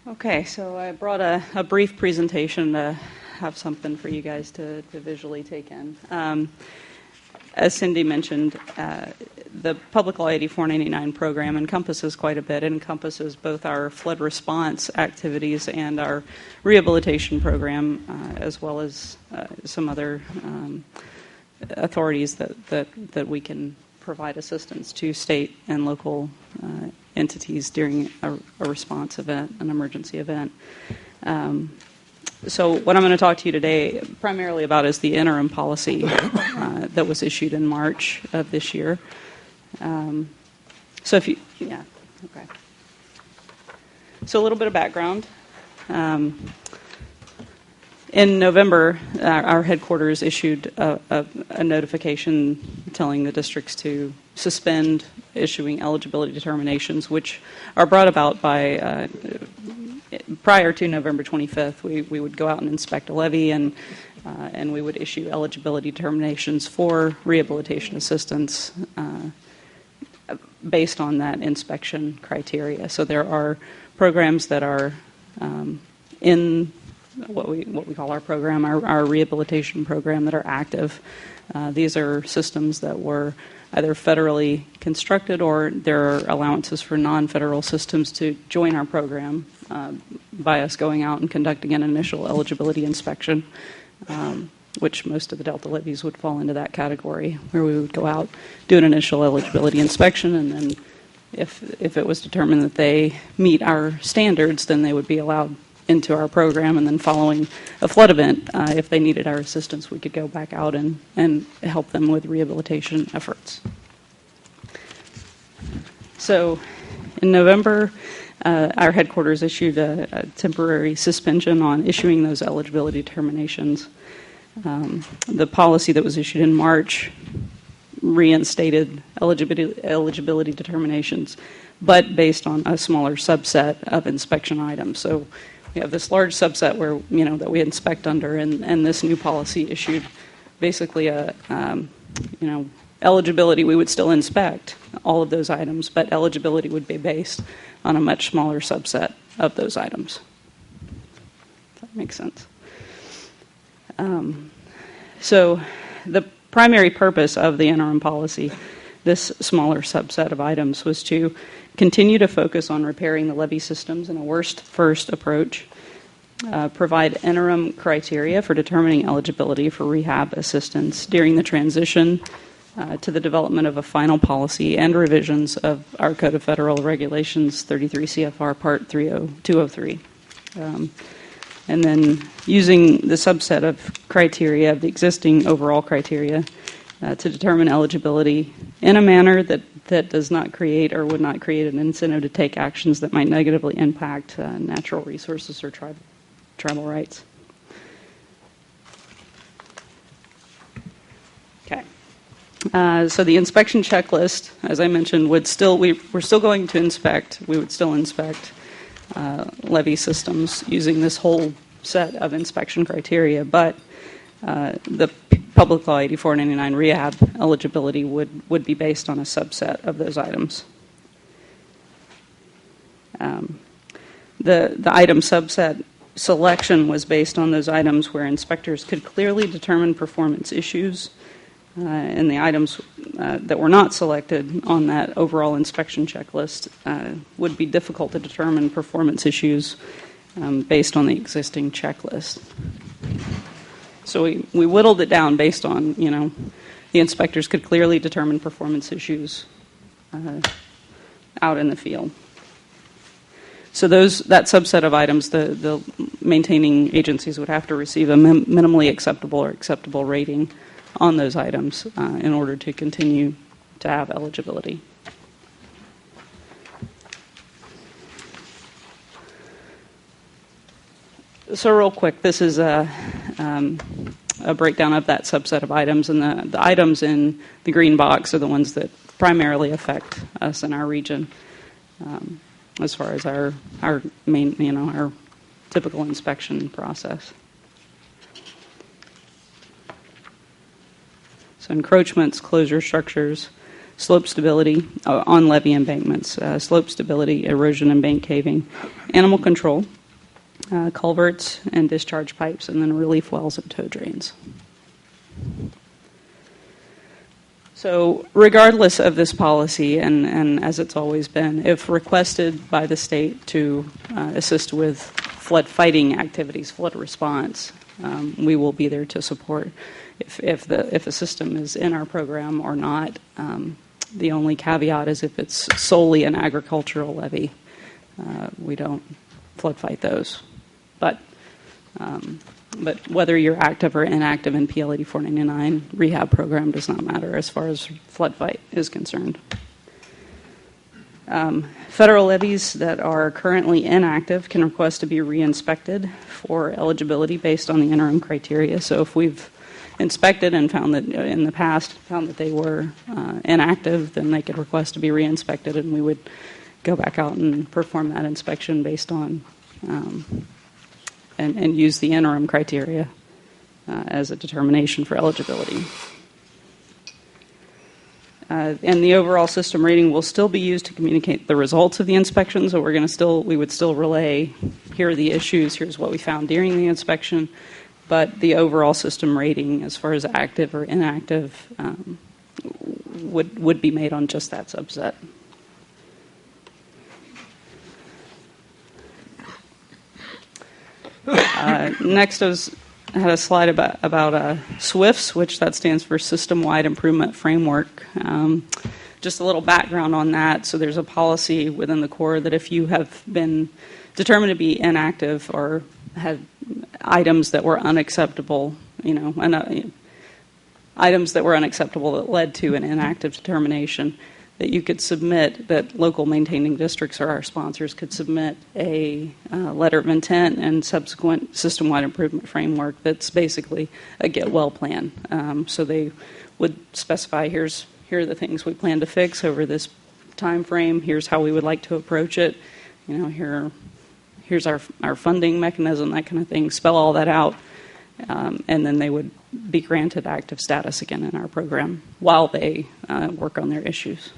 Okay, so I brought a brief presentation to have something for you guys to visually take in. As Cindy mentioned, the Public Law 8499 program encompasses quite a bit. It encompasses both our flood response activities and our rehabilitation program, as well as some other authorities that we can provide assistance to state and local entities during a response event, an emergency event. So what I'm going to talk to you today primarily about is the interim policy that was issued in March of this year. So a little bit of background. In November, our headquarters issued a notification telling the districts to suspend issuing eligibility determinations, which are brought about by prior to November 25th. We would go out and inspect a levee, and we would issue eligibility determinations for rehabilitation assistance based on that inspection criteria. So there are programs that are in what we call our program, our rehabilitation program, that are active. These are systems that were either federally constructed, or there are allowances for non-federal systems to join our program by us going out and conducting an initial eligibility inspection, which most of the Delta levees would fall into that category, where we would go out, do an initial eligibility inspection, and then if it was determined that they meet our standards, then they would be allowed into our program, and then following a flood event, if they needed our assistance, we could go back out and help them with rehabilitation efforts. So in November, our headquarters issued a temporary suspension on issuing those eligibility determinations. The policy that was issued in March reinstated eligibility determinations, but based on a smaller subset of inspection items. So we have this large subset where, that we inspect under, and this new policy issued basically eligibility. We would still inspect all of those items, but eligibility would be based on a much smaller subset of those items. If that makes sense. So the primary purpose of the interim policy, this smaller subset of items, was to continue to focus on repairing the levee systems in a worst first approach, provide interim criteria for determining eligibility for rehab assistance during the transition to the development of a final policy and revisions of our Code of Federal Regulations 33 CFR Part 203. And then using the subset of criteria of the existing overall criteria to determine eligibility in a manner that does not create or would not create an incentive to take actions that might negatively impact natural resources or tribal rights. Okay. So the inspection checklist, as I mentioned, we're still going to inspect. We would still inspect levee systems using this whole set of inspection criteria, but the Public Law 8499 rehab eligibility would be based on a subset of those items. The item subset selection was based on those items where inspectors could clearly determine performance issues, and the items that were not selected on that overall inspection checklist would be difficult to determine performance issues based on the existing checklist. So we whittled it down based on, the inspectors could clearly determine performance issues out in the field. So that subset of items, the maintaining agencies would have to receive a minimally acceptable or acceptable rating on those items in order to continue to have eligibility. So real quick, this is a breakdown of that subset of items, and the items in the green box are the ones that primarily affect us in our region, as far as our main, our typical inspection process. So encroachments, closure structures, slope stability on levee embankments, slope stability, erosion and bank caving, animal control, culverts and discharge pipes, and then relief wells and tow drains. So regardless of this policy, and as it's always been, if requested by the state to assist with flood fighting activities, flood response, we will be there to support. If a system is in our program or not, the only caveat is if it's solely an agricultural levee, we don't flood fight those. But whether you're active or inactive in PL 8499 rehab program does not matter as far as flood fight is concerned. Federal levees that are currently inactive can request to be re-inspected for eligibility based on the interim criteria. So if we've inspected and found that in the past found that they were inactive, then they could request to be re-inspected, and we would go back out and perform that inspection based on and use the interim criteria as a determination for eligibility. And the overall system rating will still be used to communicate the results of the inspection. So we would still relay, here are the issues, here's what we found during the inspection, but the overall system rating, as far as active or inactive, would be made on just that subset. Next, I had a slide about SWIFTs, which that stands for System-Wide Improvement Framework. Just a little background on that. So there's a policy within the Corps that if you have been determined to be inactive or had items that were unacceptable, items that were unacceptable that led to an inactive determination, that you could submit, that local maintaining districts or our sponsors could submit a letter of intent and subsequent system-wide improvement framework that's basically a get well plan. So they would specify, here are the things we plan to fix over this time frame, here's how we would like to approach it, here's our funding mechanism, that kind of thing, spell all that out, and then they would be granted active status again in our program while they work on their issues.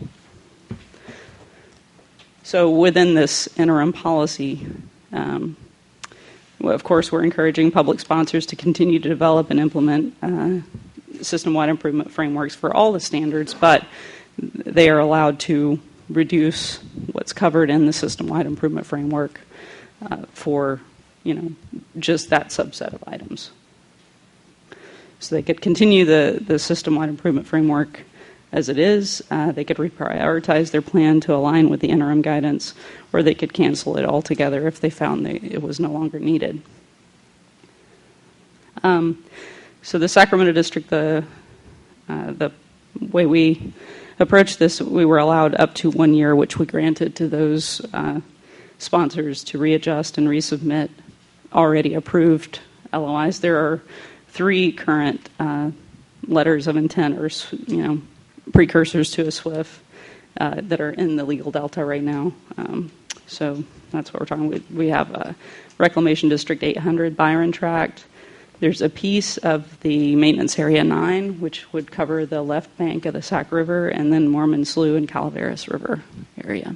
So within this interim policy, of course, we're encouraging public sponsors to continue to develop and implement system-wide improvement frameworks for all the standards, but they are allowed to reduce what's covered in the system-wide improvement framework for just that subset of items. So they could continue the system-wide improvement framework as it is. They could reprioritize their plan to align with the interim guidance, or they could cancel it altogether if they found that it was no longer needed. So the Sacramento District, the way we approached this, we were allowed up to 1 year, which we granted to those sponsors to readjust and resubmit already approved LOIs. There are 3 current letters of intent or precursors to a SWIFT that are in the legal delta right now. So that's what we're talking about. We have Reclamation District 800 Byron Tract. There's a piece of the Maintenance Area 9, which would cover the left bank of the Sac River, and then Mormon Slough and Calaveras River area.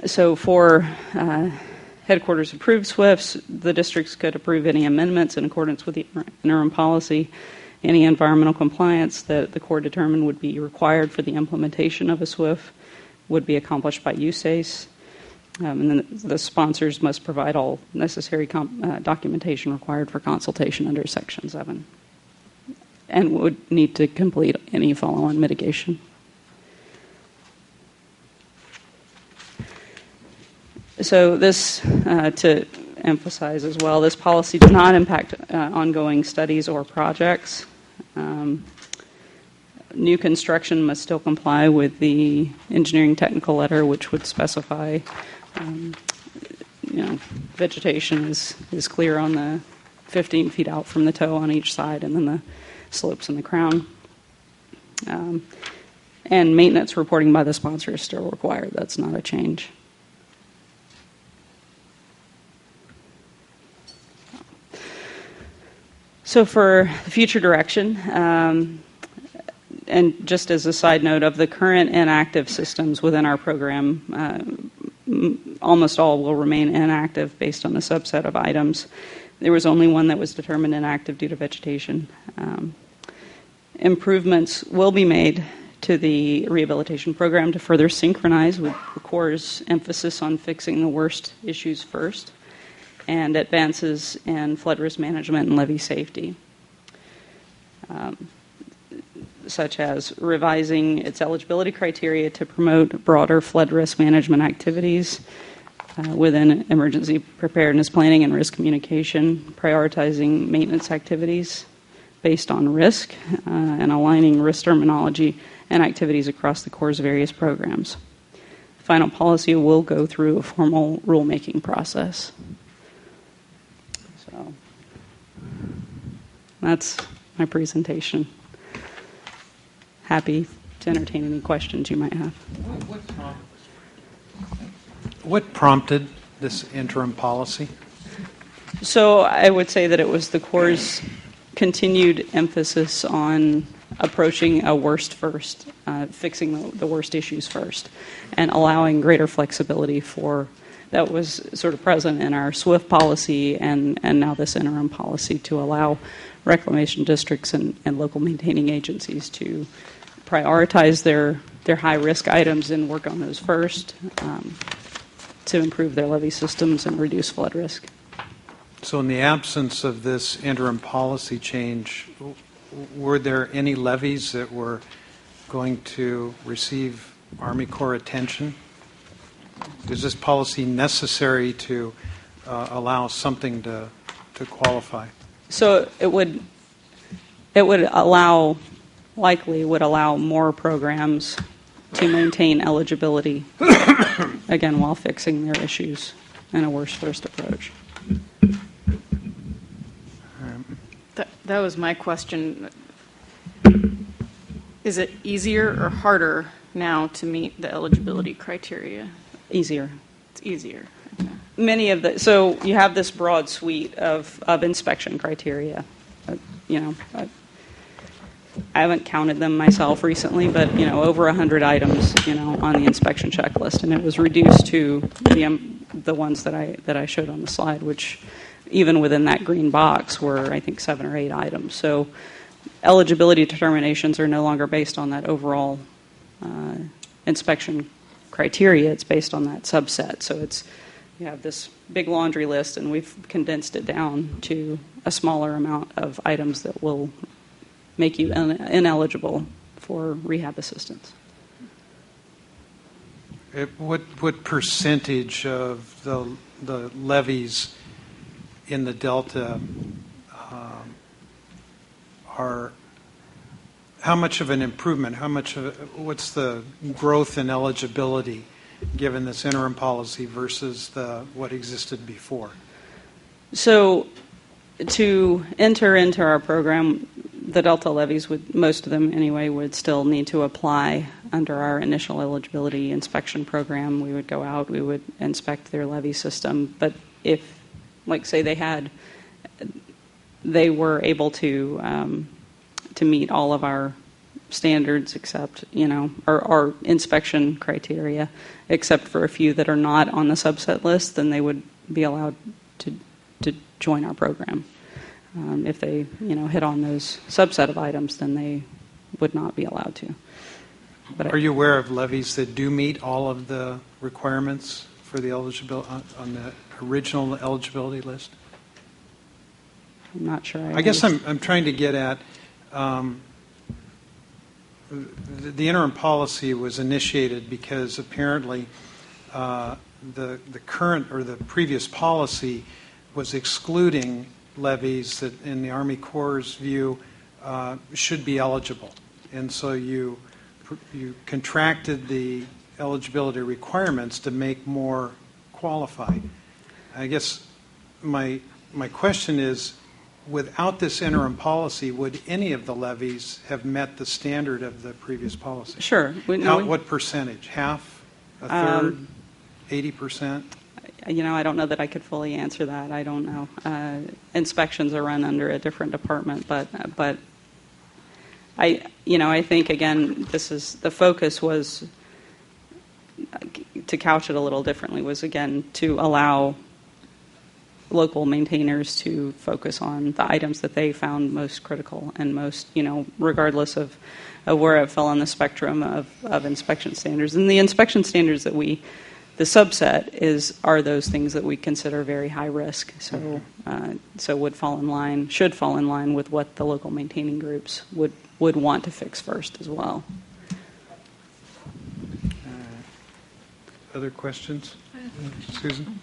So for headquarters approved SWIFTs, the districts could approve any amendments in accordance with the interim policy. Any environmental compliance that the Corps determined would be required for the implementation of a SWIFT would be accomplished by USACE. And then the sponsors must provide all necessary documentation required for consultation under Section 7 and would need to complete any follow-on mitigation. So this, to emphasize as well, this policy does not impact ongoing studies or projects. New construction must still comply with the engineering technical letter, which would specify, vegetation is clear on the 15 feet out from the toe on each side, and then the slopes in the crown. And maintenance reporting by the sponsor is still required. That's not a change. So for the future direction, and just as a side note, of the current inactive systems within our program, almost all will remain inactive based on a subset of items. There was only one that was determined inactive due to vegetation. Improvements will be made to the rehabilitation program to further synchronize with the Corps' emphasis on fixing the worst issues first, and advances in flood risk management and levee safety, such as revising its eligibility criteria to promote broader flood risk management activities within emergency preparedness planning and risk communication, prioritizing maintenance activities based on risk, and aligning risk terminology and activities across the Corps' various programs. Final policy will go through a formal rulemaking process. So that's my presentation. Happy to entertain any questions you might have. What prompted this interim policy? So I would say that it was the Corps' continued emphasis on approaching a worst first, fixing the worst issues first, and allowing greater flexibility for that was sort of present in our SWIFT policy and now this interim policy to allow reclamation districts and local maintaining agencies to prioritize their high-risk items and work on those first to improve their levee systems and reduce flood risk. So in the absence of this interim policy change, were there any levees that were going to receive Army Corps attention? Is this policy necessary to allow something to qualify? So it would allow, likely would allow more programs to maintain eligibility, again, while fixing their issues in a worst first approach. That was my question. Is it easier or harder now to meet the eligibility criteria? Easier. It's easier. Okay. So you have this broad suite of inspection criteria. I haven't counted them myself recently, but over 100 items on the inspection checklist, and it was reduced to the ones that I showed on the slide, which even within that green box were, I think, 7 or 8 items. So eligibility determinations are no longer based on that overall inspection criteria. It's based on that subset. So you have this big laundry list, and we've condensed it down to a smaller amount of items that will make you ineligible for rehab assistance. What percentage of the levees in the Delta are, how much of an improvement, what's the growth in eligibility given this interim policy versus what existed before? So to enter into our program, the Delta levees, most of them anyway, would still need to apply under our initial eligibility inspection program. We would go out, we would inspect their levee system. But if, like, say they were able to meet all of our standards except, our inspection criteria, except for a few that are not on the subset list, then they would be allowed to join our program. If they, hit on those subset of items, then they would not be allowed to. But are you aware of levees that do meet all of the requirements for the eligibility on the original eligibility list? I'm not sure. I guess I'm trying to get at the interim policy was initiated because apparently the current or the previous policy was excluding levees that, in the Army Corps' view, should be eligible, and so you contracted the eligibility requirements to make more qualify. I guess my question is, without this interim policy, would any of the levees have met the standard of the previous policy? Sure. What percentage? Half? A third? 80%? I don't know that I could fully answer that. I don't know. Inspections are run under a different department, but I think, again, the focus was, to couch it a little differently, was, again, to allow local maintainers to focus on the items that they found most critical and most, regardless of where it fell on the spectrum of inspection standards. And the inspection standards that the subset are those things that we consider very high risk. So should fall in line with what the local maintaining groups would want to fix first as well. Other questions? Susan?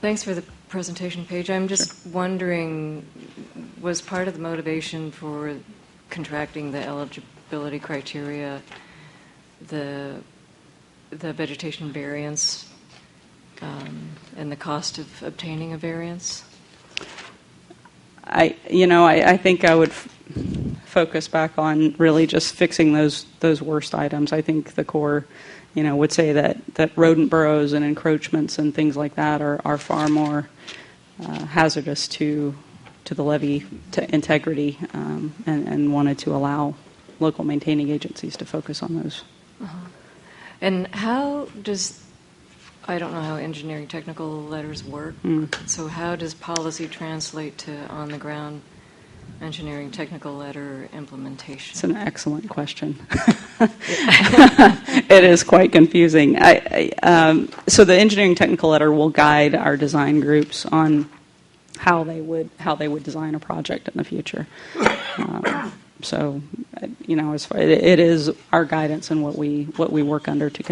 Thanks for the presentation, Paige. I'm just wondering, was part of the motivation for contracting the eligibility criteria the vegetation variance and the cost of obtaining a variance? I think I would focus back on really just fixing those worst items. I think the Corps, would say that rodent burrows and encroachments and things like that are far more hazardous to the levee integrity, and wanted to allow local maintaining agencies to focus on those. Uh-huh. And I don't know how engineering technical letters work, so how does policy translate to on-the-ground engineering technical letter implementation? It's an excellent question. It is quite confusing. So the engineering technical letter will guide our design groups on how they would design a project in the future. So, it is our guidance and what we work under to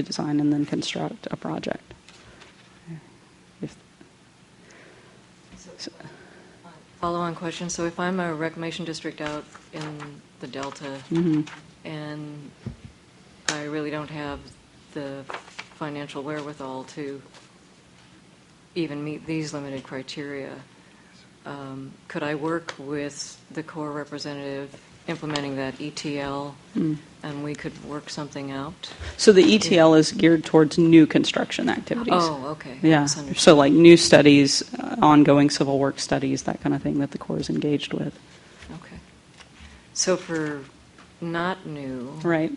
design and then construct a project. Follow-on question. So if I'm a reclamation district out in the Delta, and I really don't have the financial wherewithal to even meet these limited criteria, could I work with the Corps representative implementing that ETL, and we could work something out? So the ETL is geared towards new construction activities. Oh, okay. Yeah. So like new studies, ongoing civil work studies, that kind of thing that the Corps is engaged with. Okay. So for not new, right.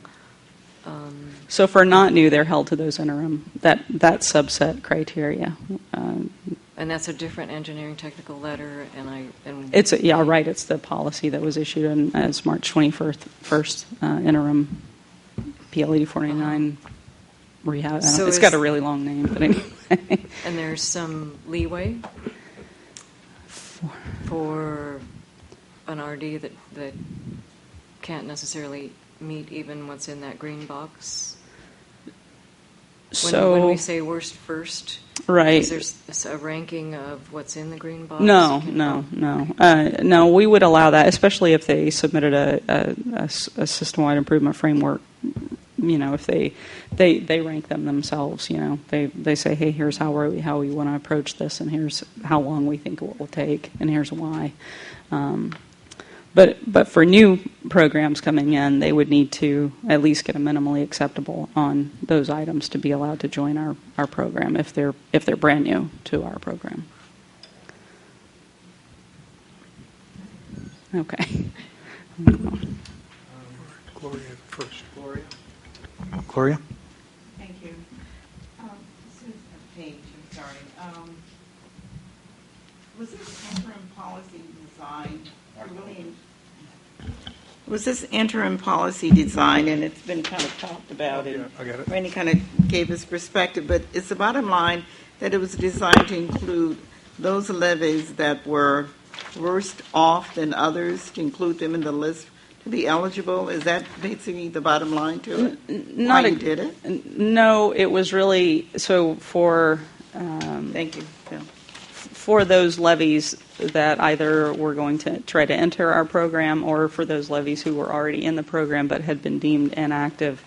So for not new, they're held to those interim that subset criteria. And that's a different engineering technical letter, It's right. It's the policy that was issued as March 21st interim PL 8499 rehab. It's got a really long name, but anyway. And there's some leeway for an RD that can't necessarily meet even what's in that green box. When we say worst first. Right. Is there a ranking of what's in the green box? No. No, we would allow that, especially if they submitted a system-wide improvement framework. If they rank them themselves, they say, hey, here's how we want to approach this, and here's how long we think it will take, and here's why. But for new programs coming in, they would need to at least get a minimally acceptable on those items to be allowed to join our program if they're brand new to our program. Okay. Gloria first. Gloria? Thank you. Susan Page, I'm sorry. Was this interim policy designed Was this interim policy design, and it's been kind of talked about, and I got it. Randy kind of gave his perspective, but it's the bottom line that it was designed to include those levees that were worse off than others, to include them in the list to be eligible? Is that basically the bottom line to it? Why you did it? No, it was really so for. Thank you, Phil. For those levies that either were going to try to enter our program, or for those levies who were already in the program but had been deemed inactive,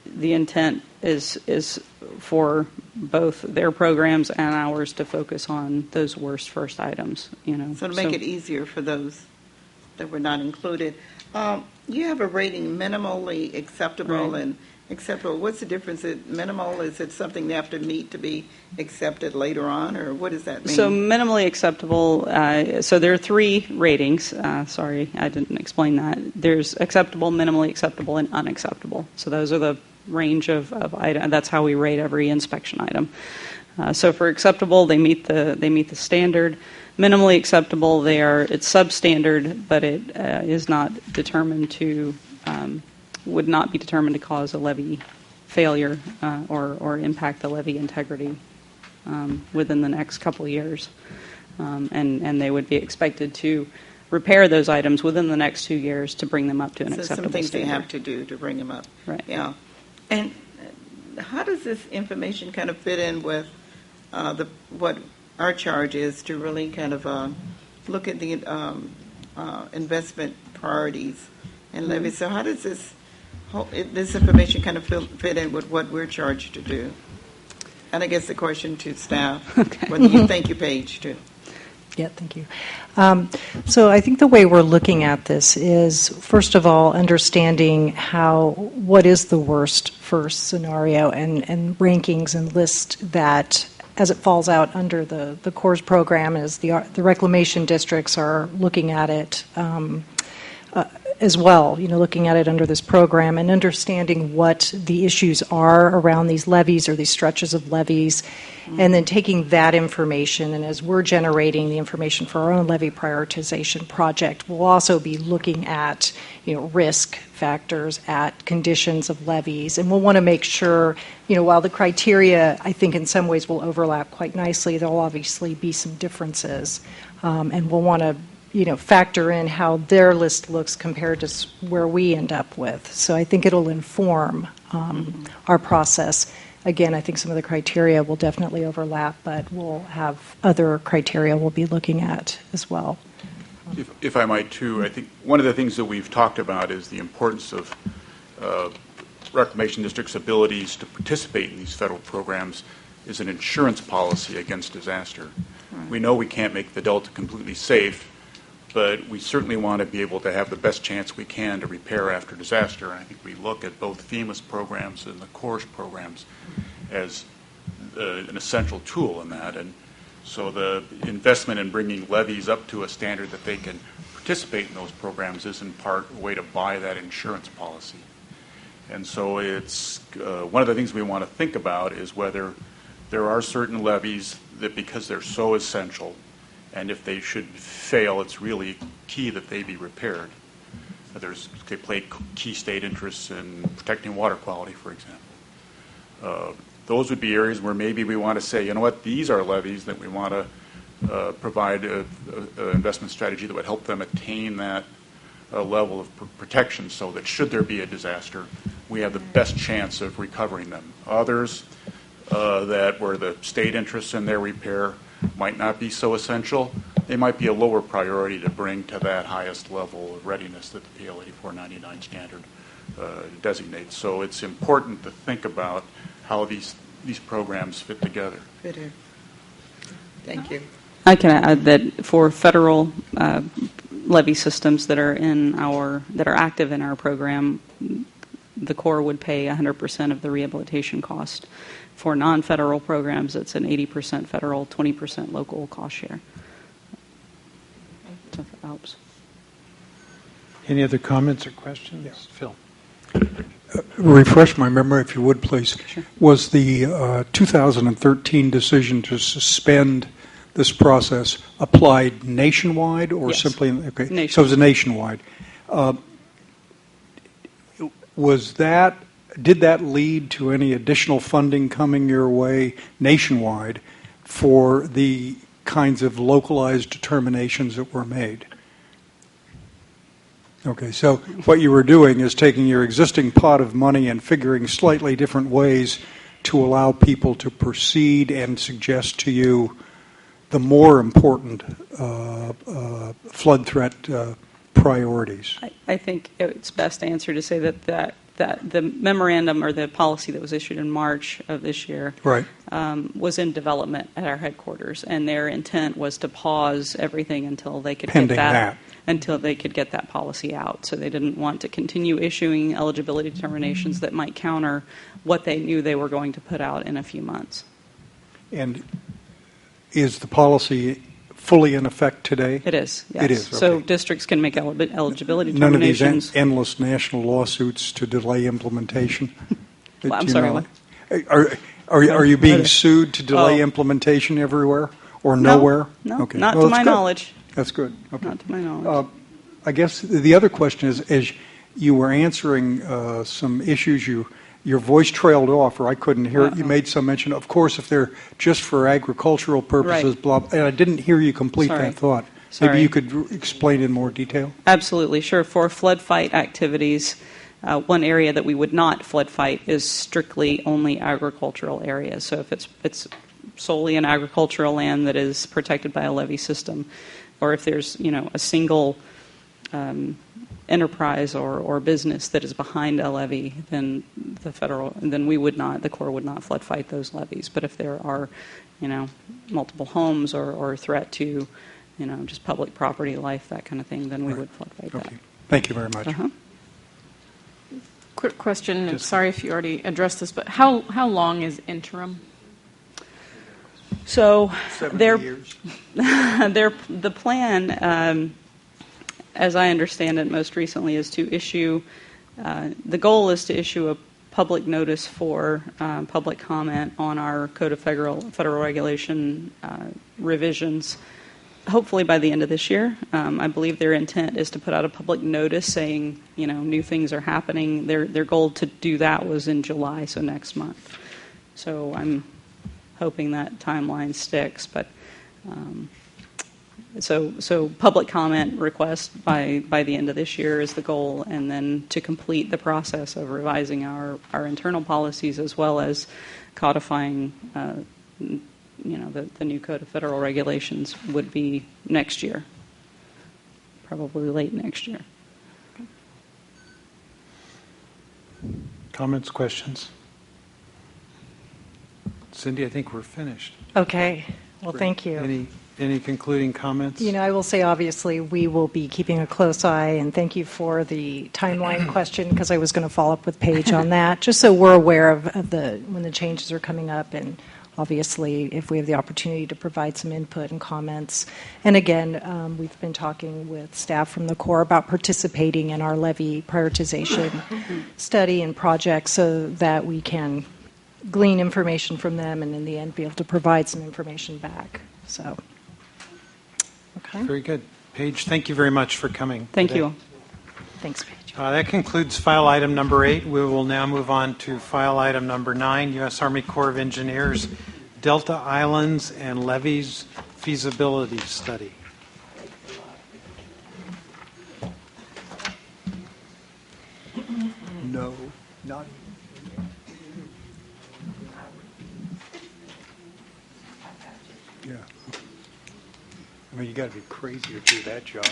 the intent is for both their programs and ours to focus on those worst first items. So to make it easier for those that were not included. You have a rating minimally acceptable Right. and acceptable, what's the difference? Is it minimal? Is it something they have to meet to be accepted later on, or what does that mean? So minimally acceptable, so there are 3 ratings. Sorry, I didn't explain that. There's acceptable, minimally acceptable, and unacceptable. So those are the range of items. That's how we rate every inspection item. So for acceptable, they meet the standard. Minimally acceptable, it's substandard, but it is not determined to would not be determined to cause a levee failure or impact the levee integrity within the next couple of years, and they would be expected to repair those items within the next 2 years to bring them up to an acceptable some things standard. they have to do to bring them up. Right. Yeah. And how does this information kind of fit in with what our charge is to really kind of look at the investment priorities and levies? So how does this information kind of fit in with what we're charged to do? And I guess the question to staff, Okay. whether you think you page too. Yeah, thank you. So I think the way we're looking at this is, first of all, understanding what is the worst first scenario and rankings and list that, as it falls out under the Corps program, as the reclamation districts are looking at it as well, looking at it under this program and understanding what the issues are around these levees or these stretches of levees, and then taking that information, and as we're generating the information for our own levee prioritization project, we'll also be looking at risk factors, at conditions of levees, and we'll want to make sure, while the criteria I think in some ways will overlap quite nicely, there'll obviously be some differences, and we'll want to factor in how their list looks compared to where we end up with. So I think it'll inform our process. Again, I think some of the criteria will definitely overlap, but we'll have other criteria we'll be looking at as well. If I might, too, I think one of the things that we've talked about is the importance of reclamation districts' abilities to participate in these federal programs is an insurance policy against disaster. We know we can't make the Delta completely safe, but we certainly want to be able to have the best chance we can to repair after disaster. And I think we look at both FEMA's programs and the Corps programs as an essential tool in that. And so the investment in bringing levees up to a standard that they can participate in those programs is in part a way to buy that insurance policy. And so it's one of the things we want to think about is whether there are certain levees that, because they're so essential, and if they should fail, it's really key that they be repaired. They play key state interests in protecting water quality, for example. Those would be areas where maybe we want to say, these are levees that we want to provide an investment strategy that would help them attain that level of protection so that should there be a disaster, we have the best chance of recovering them. Others that where the state interests in their repair might not be so essential, they might be a lower priority to bring to that highest level of readiness that the PL 8499 standard designates. So it's important to think about how these programs fit together. Thank you. I can add that for federal levee systems that are active in our program, the Corps would pay 100% of the rehabilitation cost. For non-federal programs, it's an 80% federal, 20% local cost share. So if that helps. Any other comments or questions? Yes. Phil. Refresh my memory, if you would, please. Sure. Was the 2013 decision to suspend this process applied nationwide or Yes. simply? Okay, Nationwide. so it was nationwide. Did that lead to any additional funding coming your way nationwide for the kinds of localized determinations that were made? Okay, so what you were doing is taking your existing pot of money and figuring slightly different ways to allow people to proceed and suggest to you the more important flood threat priorities. I think it's best answered to say that that the memorandum or the policy that was issued in March of this year Right. was in development at our headquarters, and their intent was to pause everything until they could Pending get that. until they could get that policy out. So they didn't want to continue issuing eligibility determinations that might counter what they knew they were going to put out in a few months. And is the policy fully in effect today? It is, yes. It is, So okay. districts can make eligibility None of these determinations. endless national lawsuits to delay implementation? Well, I'm Do you sorry, know? what? Are you being sued to delay Oh. implementation everywhere or No, nowhere? no, Okay. not Well, to that's my good. knowledge. That's good. Okay. Not to my knowledge. I guess the other question is, as you were answering some issues, your voice trailed off, or I couldn't hear it. You made some mention, of course, if they're just for agricultural purposes, Right. blah, and I didn't hear you complete Sorry. that thought. Sorry. Maybe you could explain in more detail? Absolutely, sure. For flood fight activities, one area that we would not flood fight is strictly only agricultural areas. So if it's solely an agricultural land that is protected by a levee system, or if there's a single enterprise or business that is behind a levee, then the Corps would not flood fight those levees. But if there are multiple homes or threat to just public property, life, that kind of thing, then we would flood fight that. Okay. Thank you very much. Uh-huh. Quick question, and sorry if you already addressed this, but how long is interim? So 70 their years. the plan, as I understand it, most recently is to issue. The goal is to issue a public notice for public comment on our Code of Federal Regulation revisions. Hopefully by the end of this year. I believe their intent is to put out a public notice saying, new things are happening. Their goal to do that was in July, so next month. So I'm hoping that timeline sticks. But so public comment request by the end of this year is the goal, and then to complete the process of revising our internal policies as well as codifying the new Code of Federal Regulations would be next year, probably late next year. Comments, questions? Cindy, I think we're finished. Okay. Well, thank you. Any concluding comments? I will say, obviously, we will be keeping a close eye, and thank you for the timeline question, because I was going to follow up with Paige on that, just so we're aware of when the changes are coming up, and obviously, if we have the opportunity to provide some input and comments. And again, we've been talking with staff from the Corps about participating in our levee prioritization study and project so that we can glean information from them and in the end be able to provide some information back. So, okay. Very good. Paige, thank you very much for coming. Thank today. you. Thanks, Paige. That concludes file item number 8. We will now move on to file item number 9, U.S. Army Corps of Engineers, Delta Islands and Levees Feasibility Study. No, not. Yeah. I mean, you got to be crazy to do that job.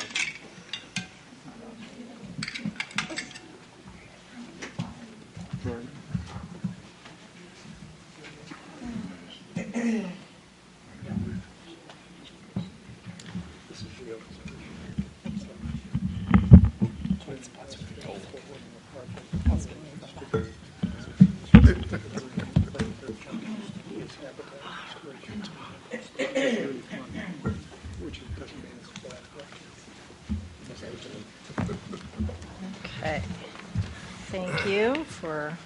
Okay. Thank you for